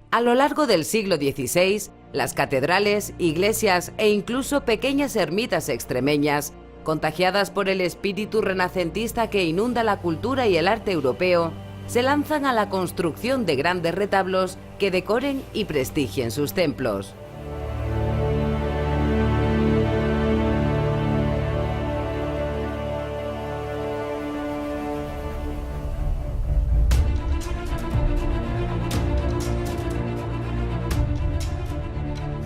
A lo largo del siglo XVI, las catedrales, iglesias e incluso pequeñas ermitas extremeñas, contagiadas por el espíritu renacentista que inunda la cultura y el arte europeo, se lanzan a la construcción de grandes retablos que decoren y prestigien sus templos.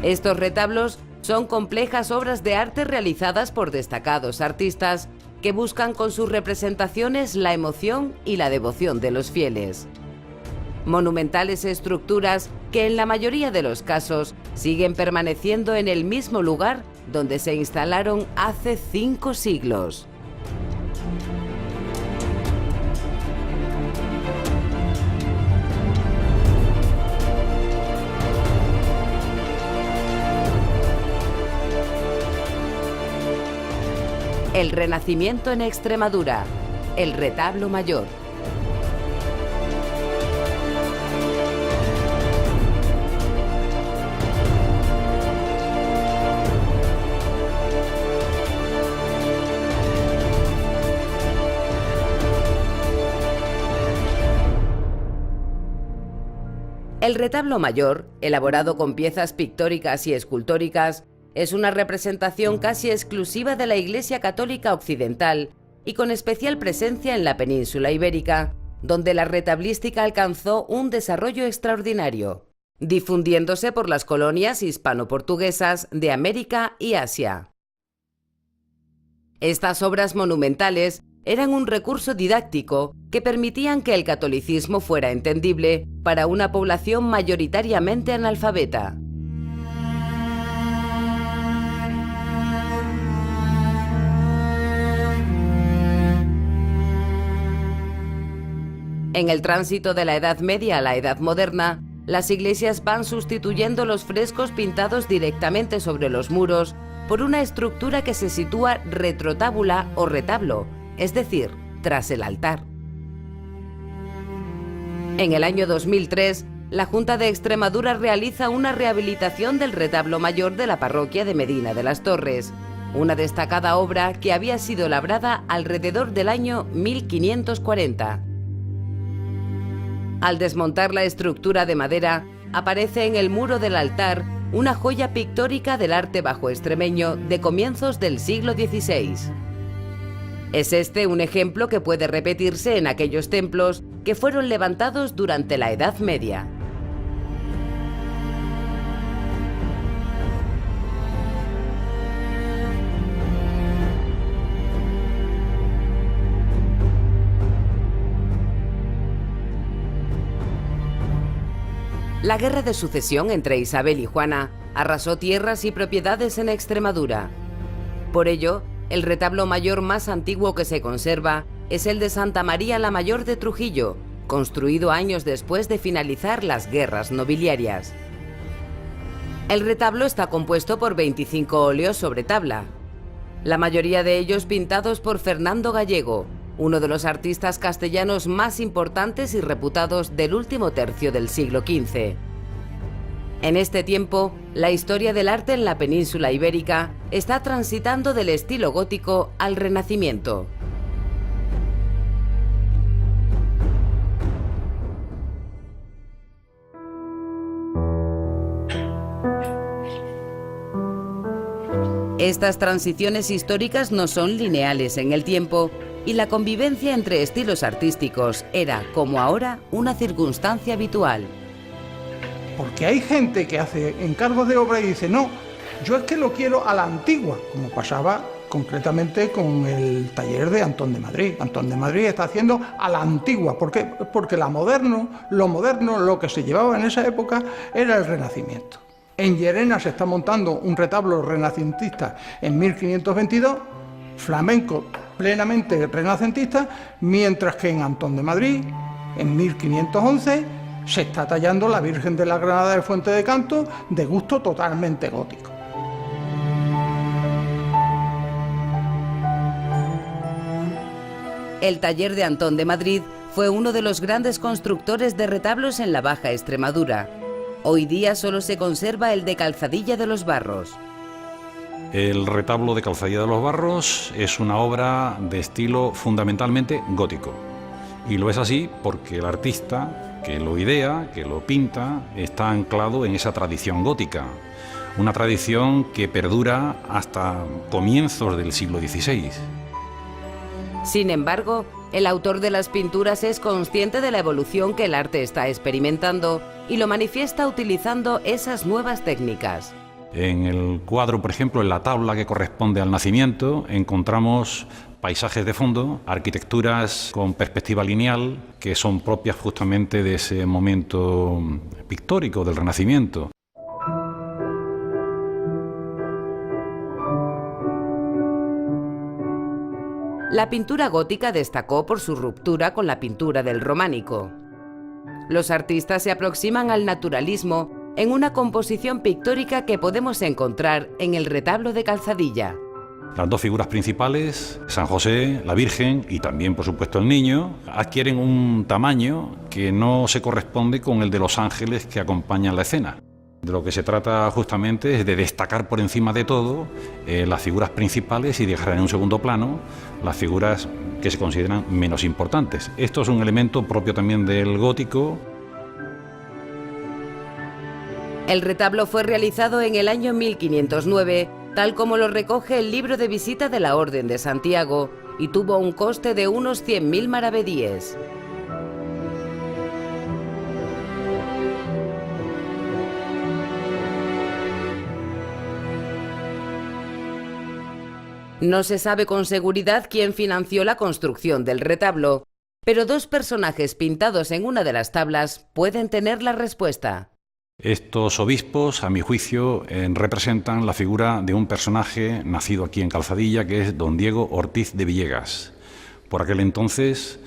Estos retablos son complejas obras de arte realizadas por destacados artistas que buscan con sus representaciones la emoción y la devoción de los fieles. Monumentales estructuras que en la mayoría de los casos siguen permaneciendo en el mismo lugar donde se instalaron hace 5 siglos. El Renacimiento en Extremadura, el retablo mayor. El retablo mayor, elaborado con piezas pictóricas y escultóricas, es una representación casi exclusiva de la Iglesia Católica Occidental y con especial presencia en la península ibérica, donde la retablística alcanzó un desarrollo extraordinario, difundiéndose por las colonias hispano-portuguesas de América y Asia. Estas obras monumentales eran un recurso didáctico que permitían que el catolicismo fuera entendible para una población mayoritariamente analfabeta. En el tránsito de la Edad Media a la Edad Moderna, las iglesias van sustituyendo los frescos pintados directamente sobre los muros por una estructura que se sitúa retrotábula o retablo, es decir, tras el altar. En el año 2003, la Junta de Extremadura realiza una rehabilitación del retablo mayor de la parroquia de Medina de las Torres, una destacada obra que había sido labrada alrededor del año 1540. Al desmontar la estructura de madera, aparece en el muro del altar una joya pictórica del arte bajo extremeño de comienzos del siglo XVI. Es este un ejemplo que puede repetirse en aquellos templos que fueron levantados durante la Edad Media. La guerra de sucesión entre Isabel y Juana arrasó tierras y propiedades en Extremadura. Por ello, el retablo mayor más antiguo que se conserva es el de Santa María la Mayor de Trujillo, construido años después de finalizar las guerras nobiliarias. El retablo está compuesto por 25 óleos sobre tabla, la mayoría de ellos pintados por Fernando Gallego, uno de los artistas castellanos más importantes y reputados del último tercio del siglo XV. En este tiempo, la historia del arte en la península ibérica está transitando del estilo gótico al Renacimiento. Estas transiciones históricas no son lineales en el tiempo, y la convivencia entre estilos artísticos era, como ahora, una circunstancia habitual. Porque hay gente que hace encargos de obra y dice, no, yo es que lo quiero a la antigua, como pasaba concretamente con el taller de Antón de Madrid. Antón de Madrid está haciendo a la antigua. ¿Por qué? Porque lo moderno, lo que se llevaba en esa época era el Renacimiento. En Llerena se está montando un retablo renacentista en 1522, flamenco plenamente renacentista, mientras que en Antón de Madrid, en 1511, se está tallando la Virgen de la Granada de Fuente de Canto de gusto totalmente gótico. El taller de Antón de Madrid fue uno de los grandes constructores de retablos en la Baja Extremadura. Hoy día solo se conserva el de Calzadilla de los Barros. El retablo de Calzadilla de los Barros es una obra de estilo fundamentalmente gótico. Y lo es así porque el artista que lo idea, que lo pinta, está anclado en esa tradición gótica. Una tradición que perdura hasta comienzos del siglo XVI. Sin embargo, el autor de las pinturas es consciente de la evolución que el arte está experimentando y lo manifiesta utilizando esas nuevas técnicas. En el cuadro, por ejemplo, en la tabla que corresponde al nacimiento, encontramos paisajes de fondo, arquitecturas con perspectiva lineal, que son propias justamente de ese momento pictórico del Renacimiento. La pintura gótica destacó por su ruptura con la pintura del románico. Los artistas se aproximan al naturalismo en una composición pictórica que podemos encontrar en el retablo de Calzadilla. Las dos figuras principales, San José, la Virgen y también, por supuesto, el niño, adquieren un tamaño que no se corresponde con el de los ángeles que acompañan la escena. De lo que se trata justamente es de destacar por encima de todo las figuras principales y dejar en un segundo plano las figuras que se consideran menos importantes. Esto es un elemento propio también del gótico. El retablo fue realizado en el año 1509, tal como lo recoge el libro de visita de la Orden de Santiago, y tuvo un coste de unos 100.000 maravedíes. No se sabe con seguridad quién financió la construcción del retablo, pero dos personajes pintados en una de las tablas pueden tener la respuesta. Estos obispos, a mi juicio, representan la figura de un personaje nacido aquí en Calzadilla, que es don Diego Ortiz de Villegas, por aquel entonces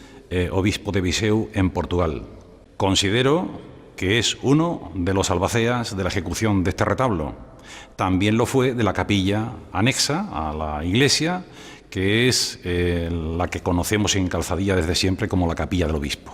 obispo de Viseu en Portugal. Considero que es uno de los albaceas de la ejecución de este retablo. También lo fue de la capilla anexa a la iglesia, que es la que conocemos en Calzadilla desde siempre como la capilla del obispo.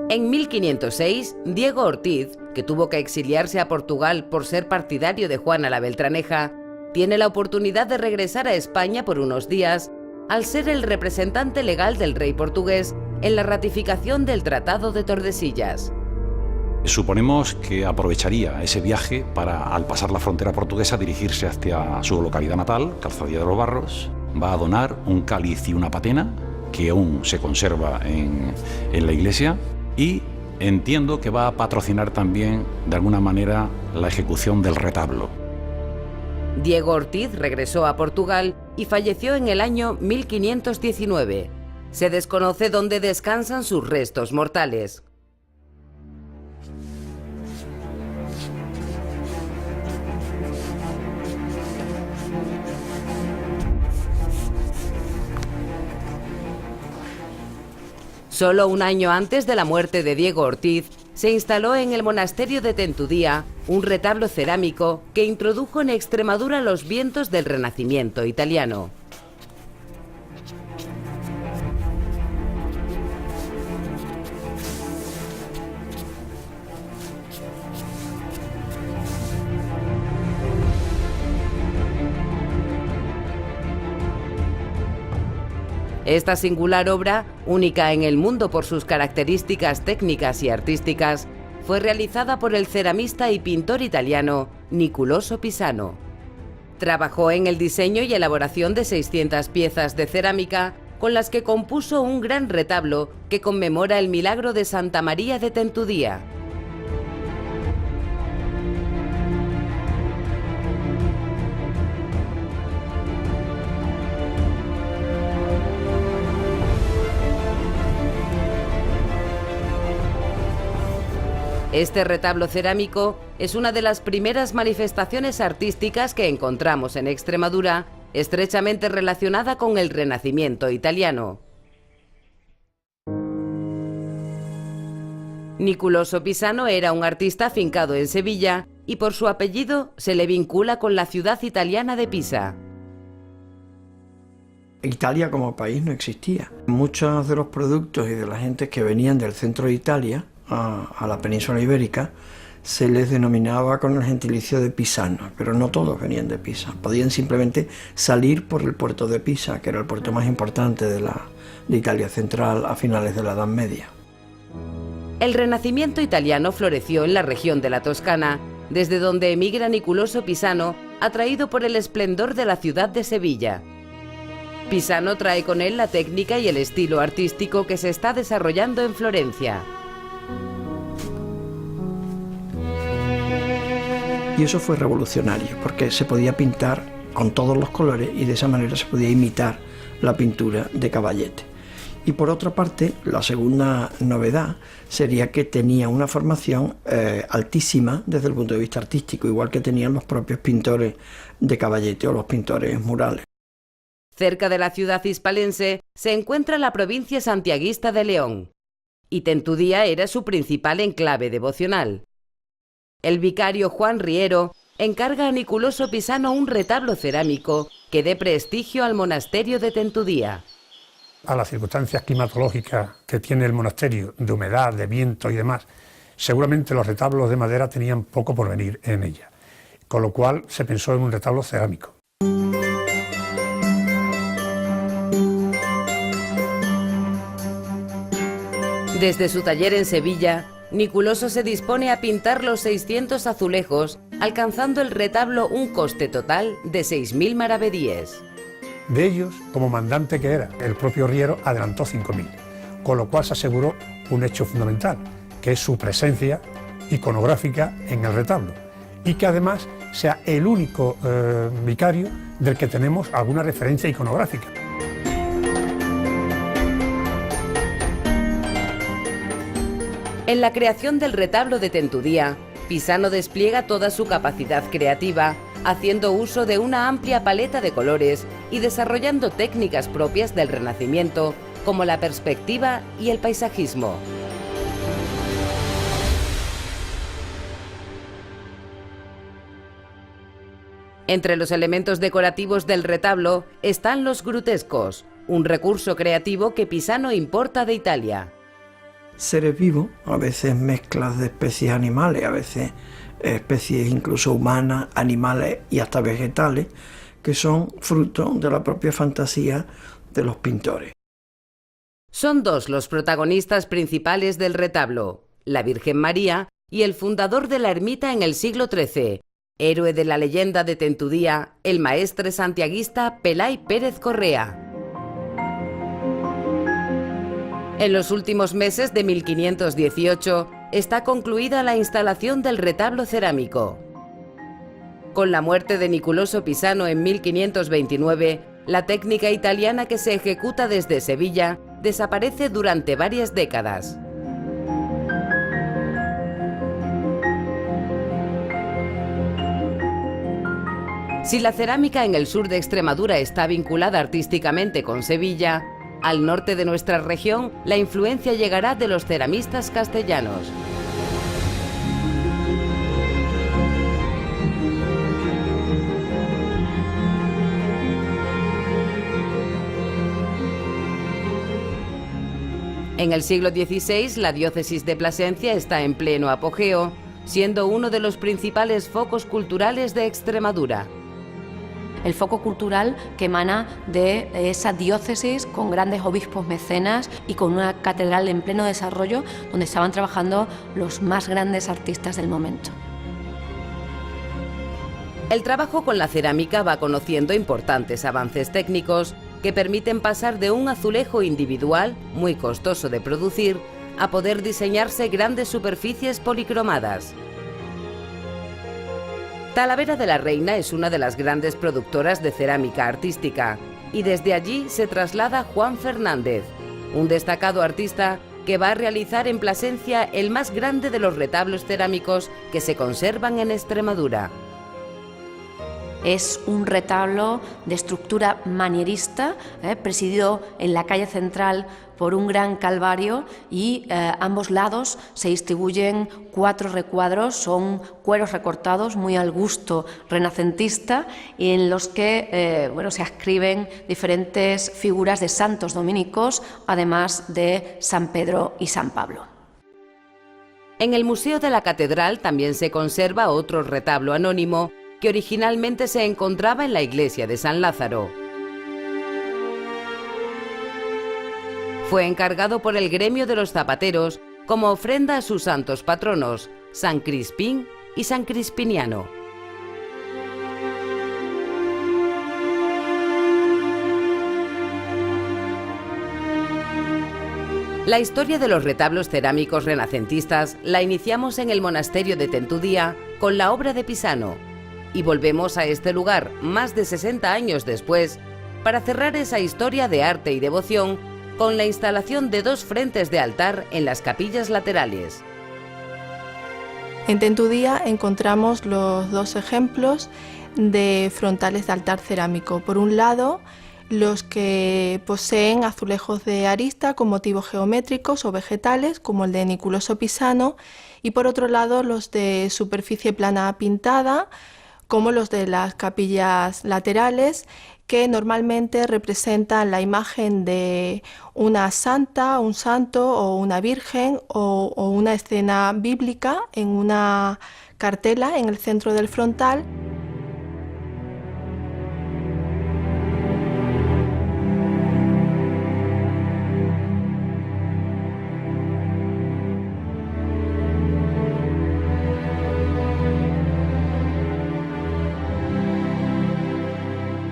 En 1506, Diego Ortiz, que tuvo que exiliarse a Portugal por ser partidario de Juana la Beltraneja, tiene la oportunidad de regresar a España por unos días al ser el representante legal del rey portugués en la ratificación del Tratado de Tordesillas. Suponemos que aprovecharía ese viaje para, al pasar la frontera portuguesa, dirigirse hacia su localidad natal, Calzadilla de los Barros. Va a donar un cáliz y una patena, que aún se conserva en la iglesia, y entiendo que va a patrocinar también, de alguna manera, la ejecución del retablo. Diego Ortiz regresó a Portugal y falleció en el año 1519. Se desconoce dónde descansan sus restos mortales. Solo un año antes de la muerte de Diego Ortiz, se instaló en el monasterio de Tentudía un retablo cerámico que introdujo en Extremadura los vientos del Renacimiento italiano. Esta singular obra, única en el mundo por sus características técnicas y artísticas, fue realizada por el ceramista y pintor italiano Niculoso Pisano. Trabajó en el diseño y elaboración de 600 piezas de cerámica, con las que compuso un gran retablo que conmemora el milagro de Santa María de Tentudía. Este retablo cerámico es una de las primeras manifestaciones artísticas que encontramos en Extremadura, estrechamente relacionada con el Renacimiento italiano. Niculoso Pisano era un artista afincado en Sevilla y por su apellido se le vincula con la ciudad italiana de Pisa. Italia como país no existía. Muchos de los productos y de la gente que venían del centro de Italia a la península ibérica se les denominaba con el gentilicio de pisanos, pero no todos venían de Pisa. Podían simplemente salir por el puerto de Pisa, que era el puerto más importante de Italia central a finales de la Edad Media. El Renacimiento italiano floreció en la región de la Toscana, desde donde emigra Niculoso Pisano, atraído por el esplendor de la ciudad de Sevilla. Pisano trae con él la técnica y el estilo artístico que se está desarrollando en Florencia. Y eso fue revolucionario, porque se podía pintar con todos los colores y de esa manera se podía imitar la pintura de Caballete. Y por otra parte, la segunda novedad sería que tenía una formación altísima desde el punto de vista artístico, igual que tenían los propios pintores de Caballete o los pintores murales. Cerca de la ciudad hispalense se encuentra la provincia santiaguista de León, y Tentudía era su principal enclave devocional. El vicario Juan Riero encarga a Niculoso Pisano un retablo cerámico que dé prestigio al monasterio de Tentudía. A las circunstancias climatológicas que tiene el monasterio, de humedad, de viento y demás, seguramente los retablos de madera tenían poco por venir en ella, con lo cual se pensó en un retablo cerámico. Desde su taller en Sevilla, Niculoso se dispone a pintar los 600 azulejos, alcanzando el retablo un coste total de 6.000 maravedíes. De ellos, como mandante que era, el propio Riero adelantó 5.000, con lo cual se aseguró un hecho fundamental, que es su presencia iconográfica en el retablo, y que además sea el único vicario del que tenemos alguna referencia iconográfica. En la creación del retablo de Tentudía, Pisano despliega toda su capacidad creativa, haciendo uso de una amplia paleta de colores y desarrollando técnicas propias del Renacimiento, como la perspectiva y el paisajismo. Entre los elementos decorativos del retablo están los grutescos, un recurso creativo que Pisano importa de Italia. Seres vivos, a veces mezclas de especies animales, a veces especies incluso humanas, animales y hasta vegetales, que son fruto de la propia fantasía de los pintores. Son dos los protagonistas principales del retablo, la Virgen María y el fundador de la ermita en el siglo XIII, héroe de la leyenda de Tentudía, el maestre santiaguista Pelay Pérez Correa. En los últimos meses de 1518 está concluida la instalación del retablo cerámico. Con la muerte de Niculoso Pisano en 1529, la técnica italiana que se ejecuta desde Sevilla desaparece durante varias décadas. Si la cerámica en el sur de Extremadura está vinculada artísticamente con Sevilla, al norte de nuestra región la influencia llegará de los ceramistas castellanos. En el siglo XVI, la diócesis de Plasencia está en pleno apogeo, siendo uno de los principales focos culturales de Extremadura. El foco cultural que emana de esa diócesis con grandes obispos mecenas y con una catedral en pleno desarrollo donde estaban trabajando los más grandes artistas del momento. El trabajo con la cerámica va conociendo importantes avances técnicos que permiten pasar de un azulejo individual, muy costoso de producir, a poder diseñarse grandes superficies policromadas. Talavera de la Reina es una de las grandes productoras de cerámica artística y desde allí se traslada Juan Fernández, un destacado artista que va a realizar en Plasencia el más grande de los retablos cerámicos que se conservan en Extremadura. Es un retablo de estructura manierista, presidido en la calle central por un gran calvario y ambos lados se distribuyen 4 recuadros, son cueros recortados muy al gusto renacentista y en los que se ascriben diferentes figuras de santos dominicos, además de San Pedro y San Pablo. En el Museo de la Catedral también se conserva otro retablo anónimo que originalmente se encontraba en la iglesia de San Lázaro. Fue encargado por el gremio de los zapateros como ofrenda a sus santos patronos, San Crispín y San Crispiniano. La historia de los retablos cerámicos renacentistas la iniciamos en el monasterio de Tentudía con la obra de Pisano, y volvemos a este lugar más de 60 años después para cerrar esa historia de arte y devoción con la instalación de 2 frentes de altar en las capillas laterales. En Tentudía encontramos los 2 ejemplos de frontales de altar cerámico. Por un lado, los que poseen azulejos de arista con motivos geométricos o vegetales, como el de Niculoso Pisano, y por otro lado los de superficie plana pintada, como los de las capillas laterales, que normalmente representan la imagen de una santa, un santo o una virgen o una escena bíblica en una cartela en el centro del frontal.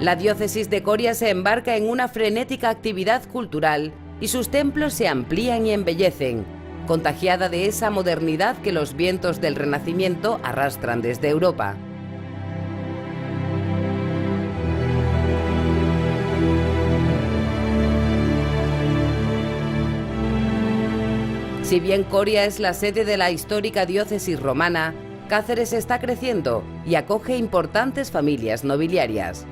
La diócesis de Coria se embarca en una frenética actividad cultural y sus templos se amplían y embellecen, contagiada de esa modernidad que los vientos del Renacimiento arrastran desde Europa. Si bien Coria es la sede de la histórica diócesis romana, Cáceres está creciendo y acoge importantes familias nobiliarias.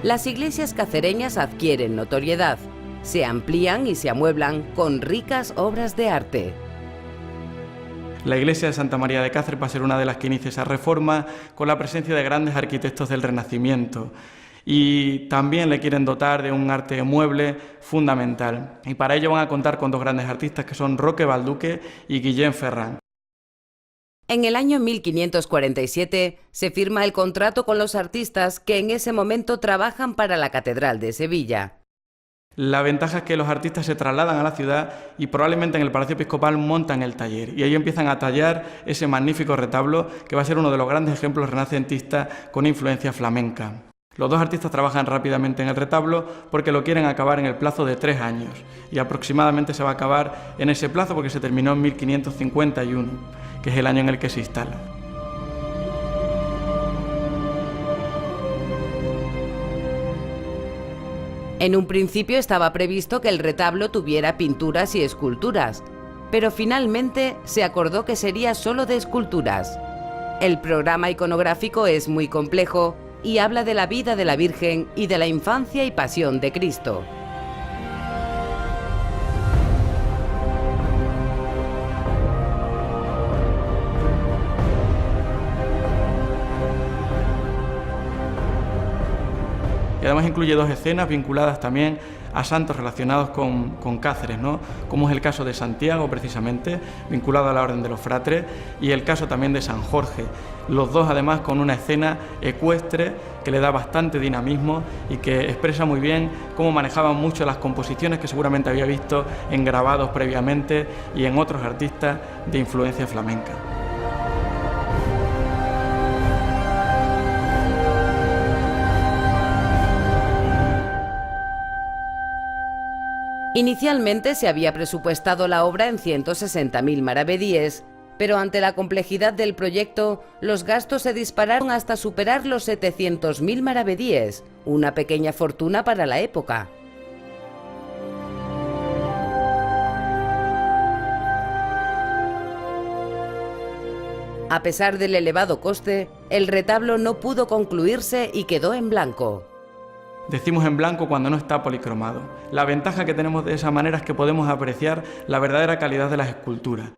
Las iglesias cacereñas adquieren notoriedad, se amplían y se amueblan con ricas obras de arte. La iglesia de Santa María de Cáceres va a ser una de las que inicia esa reforma con la presencia de grandes arquitectos del Renacimiento. Y también le quieren dotar de un arte mueble fundamental. Y para ello van a contar con 2 grandes artistas que son Roque Balduque y Guillén Ferrán. En el año 1547 se firma el contrato con los artistas que en ese momento trabajan para la Catedral de Sevilla. La ventaja es que los artistas se trasladan a la ciudad y probablemente en el Palacio Episcopal montan el taller y ahí empiezan a tallar ese magnífico retablo que va a ser uno de los grandes ejemplos renacentistas con influencia flamenca. Los 2 artistas trabajan rápidamente en el retablo porque lo quieren acabar en el plazo de 3 años y aproximadamente se va a acabar en ese plazo porque se terminó en 1551, que es el año en el que se instala. En un principio estaba previsto que el retablo tuviera pinturas y esculturas, pero finalmente se acordó que sería solo de esculturas. El programa iconográfico es muy complejo y habla de la vida de la Virgen y de la infancia y pasión de Cristo. Y además incluye 2 escenas vinculadas también a santos relacionados con Cáceres, ¿no? Como es el caso de Santiago, precisamente, vinculado a la Orden de los Fratres, y el caso también de San Jorge. Los 2 además con una escena ecuestre que le da bastante dinamismo y que expresa muy bien cómo manejaban mucho las composiciones que seguramente había visto en grabados previamente y en otros artistas de influencia flamenca. Inicialmente se había presupuestado la obra en 160.000 maravedíes, pero ante la complejidad del proyecto, los gastos se dispararon hasta superar los 700.000 maravedíes, una pequeña fortuna para la época. A pesar del elevado coste, el retablo no pudo concluirse y quedó en blanco. Decimos en blanco cuando no está policromado. La ventaja que tenemos de esa manera es que podemos apreciar la verdadera calidad de las esculturas.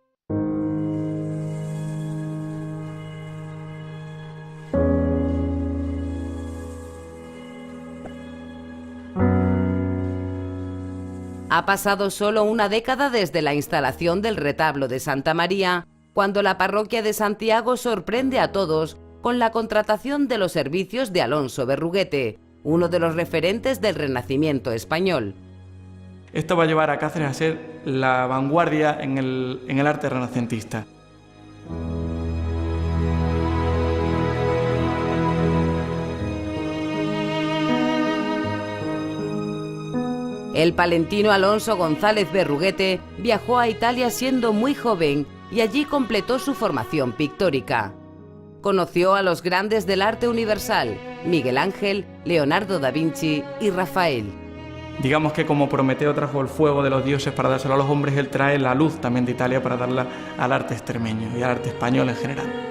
Ha pasado solo una década desde la instalación del retablo de Santa María, cuando la parroquia de Santiago sorprende a todos con la contratación de los servicios de Alonso Berruguete, uno de los referentes del Renacimiento español. Esto va a llevar a Cáceres a ser la vanguardia en el arte renacentista. El palentino Alonso González Berruguete viajó a Italia siendo muy joven y allí completó su formación pictórica. Conoció a los grandes del arte universal, Miguel Ángel, Leonardo da Vinci y Rafael. Digamos que como Prometeo trajo el fuego de los dioses para dárselo a los hombres, él trae la luz también de Italia para darla al arte extremeño y al arte español en general.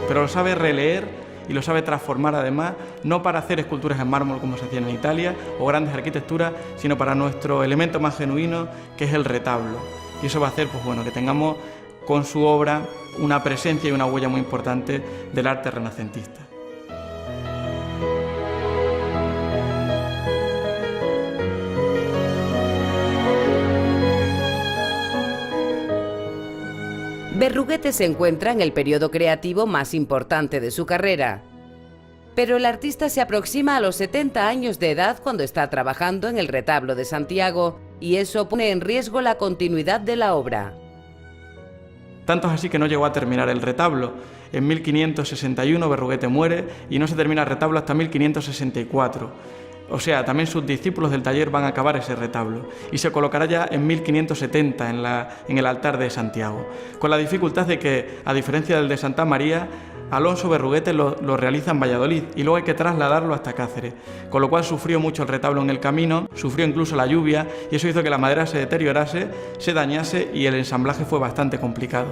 Pero lo sabe releer y lo sabe transformar además, no para hacer esculturas en mármol como se hacían en Italia o grandes arquitecturas, sino para nuestro elemento más genuino, que es el retablo. Y eso va a hacer pues bueno, que tengamos con su obra una presencia y una huella muy importante del arte renacentista. Berruguete se encuentra en el periodo creativo más importante de su carrera. Pero el artista se aproxima a los 70 años de edad cuando está trabajando en el retablo de Santiago, y eso pone en riesgo la continuidad de la obra. Tanto es así que no llegó a terminar el retablo. En 1561 Berruguete muere y no se termina el retablo hasta 1564. O sea, también sus discípulos del taller van a acabar ese retablo y se colocará ya en 1570 en el altar de Santiago, con la dificultad de que, a diferencia del de Santa María, Alonso Berruguete lo realiza en Valladolid y luego hay que trasladarlo hasta Cáceres, con lo cual sufrió mucho el retablo en el camino, sufrió incluso la lluvia y eso hizo que la madera se deteriorase, se dañase y el ensamblaje fue bastante complicado.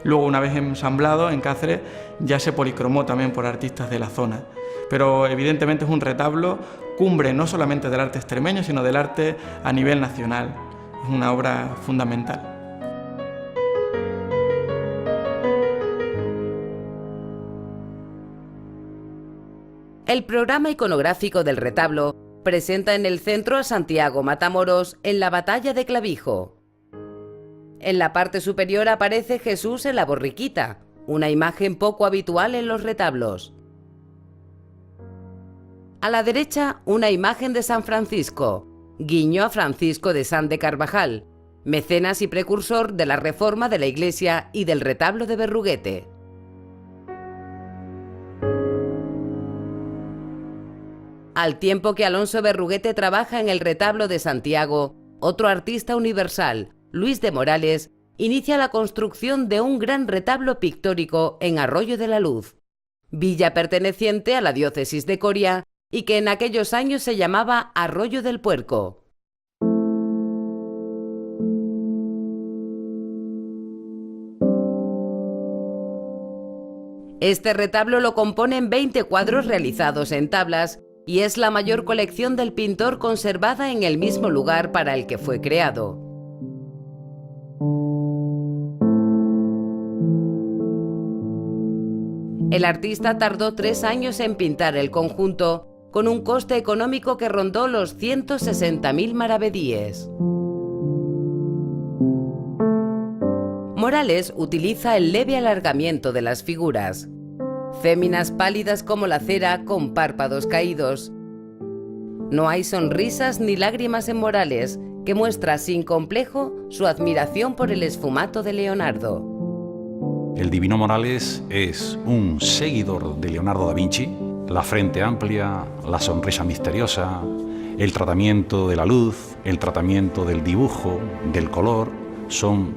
Luego, una vez ensamblado en Cáceres, ya se policromó también por artistas de la zona. Pero evidentemente es un retablo cumbre no solamente del arte extremeño, sino del arte a nivel nacional. Es una obra fundamental. El programa iconográfico del retablo presenta en el centro a Santiago Matamoros en la batalla de Clavijo. En la parte superior aparece Jesús en la borriquita, una imagen poco habitual en los retablos. A la derecha, una imagen de San Francisco, guiño a Francisco de San de Carvajal, mecenas y precursor de la reforma de la iglesia y del retablo de Berruguete. Al tiempo que Alonso Berruguete trabaja en el retablo de Santiago, otro artista universal, Luis de Morales, inicia la construcción de un gran retablo pictórico en Arroyo de la Luz, villa perteneciente a la diócesis de Coria y que en aquellos años se llamaba Arroyo del Puerco. Este retablo lo componen 20 cuadros realizados en tablas y es la mayor colección del pintor conservada en el mismo lugar para el que fue creado. El artista tardó 3 años en pintar el conjunto, con un coste económico que rondó los 160.000 maravedíes. Morales utiliza el leve alargamiento de las figuras. Féminas pálidas como la cera con párpados caídos. No hay sonrisas ni lágrimas en Morales, que muestra sin complejo su admiración por el esfumato de Leonardo. El divino Morales es un seguidor de Leonardo da Vinci. La frente amplia, la sonrisa misteriosa, el tratamiento de la luz, el tratamiento del dibujo, del color, son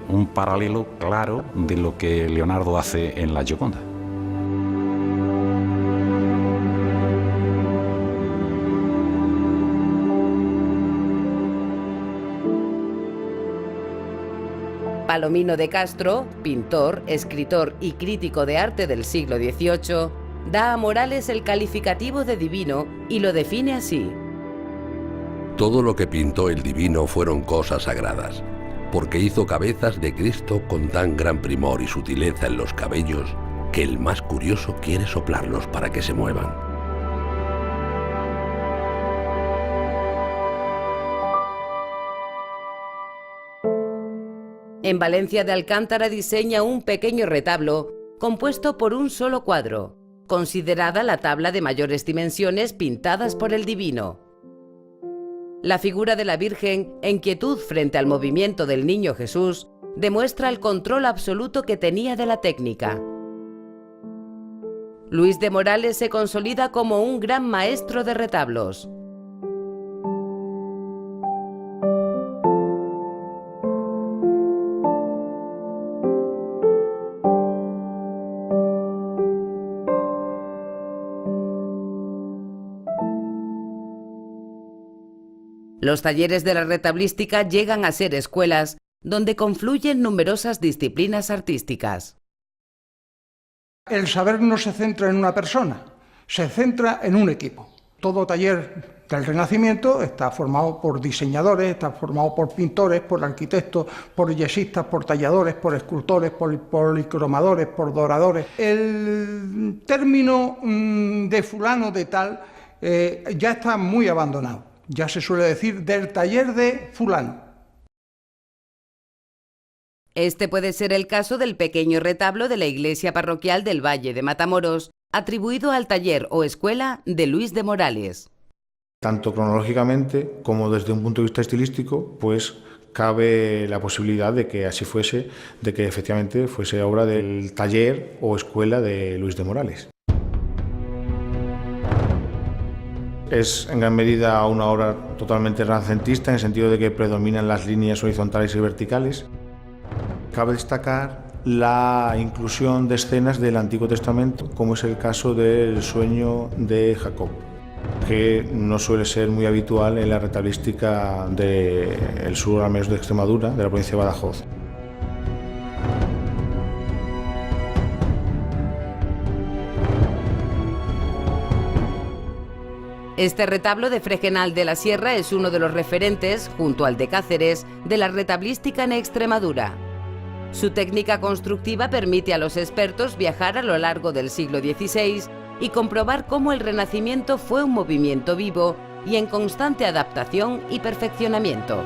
un paralelo claro de lo que Leonardo hace en la Gioconda. Palomino de Castro, pintor, escritor y crítico de arte del siglo XVIII, da a Morales el calificativo de divino y lo define así. Todo lo que pintó el divino fueron cosas sagradas, porque hizo cabezas de Cristo con tan gran primor y sutileza en los cabellos que el más curioso quiere soplarlos para que se muevan. En Valencia de Alcántara diseña un pequeño retablo compuesto por un solo cuadro, considerada la tabla de mayores dimensiones pintadas por el divino. La figura de la Virgen, en quietud frente al movimiento del Niño Jesús, demuestra el control absoluto que tenía de la técnica. Luis de Morales se consolida como un gran maestro de retablos. Los talleres de la retablística llegan a ser escuelas donde confluyen numerosas disciplinas artísticas. El saber no se centra en una persona, se centra en un equipo. Todo taller del Renacimiento está formado por diseñadores, está formado por pintores, por arquitectos, por yesistas, por talladores, por escultores, por policromadores, por doradores. El término de fulano de tal ya está muy abandonado. Ya se suele decir del taller de fulano. Este puede ser el caso del pequeño retablo de la iglesia parroquial del Valle de Matamoros, atribuido al taller o escuela de Luis de Morales. Tanto cronológicamente como desde un punto de vista estilístico, pues cabe la posibilidad de que así fuese, de que efectivamente fuese obra del taller o escuela de Luis de Morales. Es en gran medida una obra totalmente renacentista, en el sentido de que predominan las líneas horizontales y verticales. Cabe destacar la inclusión de escenas del Antiguo Testamento, como es el caso del sueño de Jacob, que no suele ser muy habitual en la retablística del sur, al menos de Extremadura, de la provincia de Badajoz. Este retablo de Fregenal de la Sierra es uno de los referentes, junto al de Cáceres, de la retablística en Extremadura. Su técnica constructiva permite a los expertos viajar a lo largo del siglo XVI y comprobar cómo el Renacimiento fue un movimiento vivo y en constante adaptación y perfeccionamiento.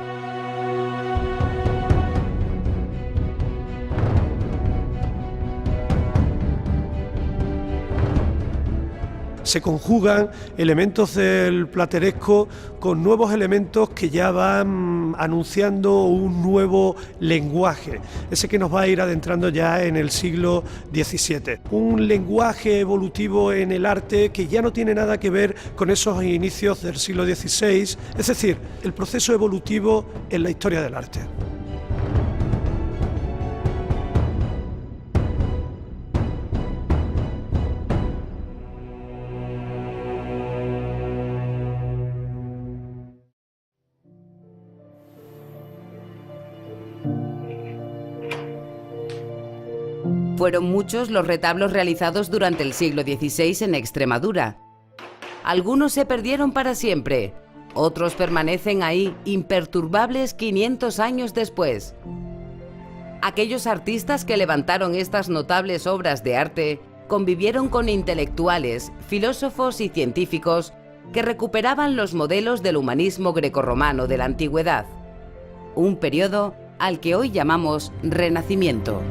Se conjugan elementos del plateresco con nuevos elementos que ya van anunciando un nuevo lenguaje, ese que nos va a ir adentrando ya en el siglo XVII. Un lenguaje evolutivo en el arte que ya no tiene nada que ver con esos inicios del siglo XVI, es decir, el proceso evolutivo en la historia del arte. Fueron muchos los retablos realizados durante el siglo XVI en Extremadura. Algunos se perdieron para siempre, otros permanecen ahí imperturbables 500 años después. Aquellos artistas que levantaron estas notables obras de arte convivieron con intelectuales, filósofos y científicos que recuperaban los modelos del humanismo grecorromano de la antigüedad. Un periodo al que hoy llamamos Renacimiento.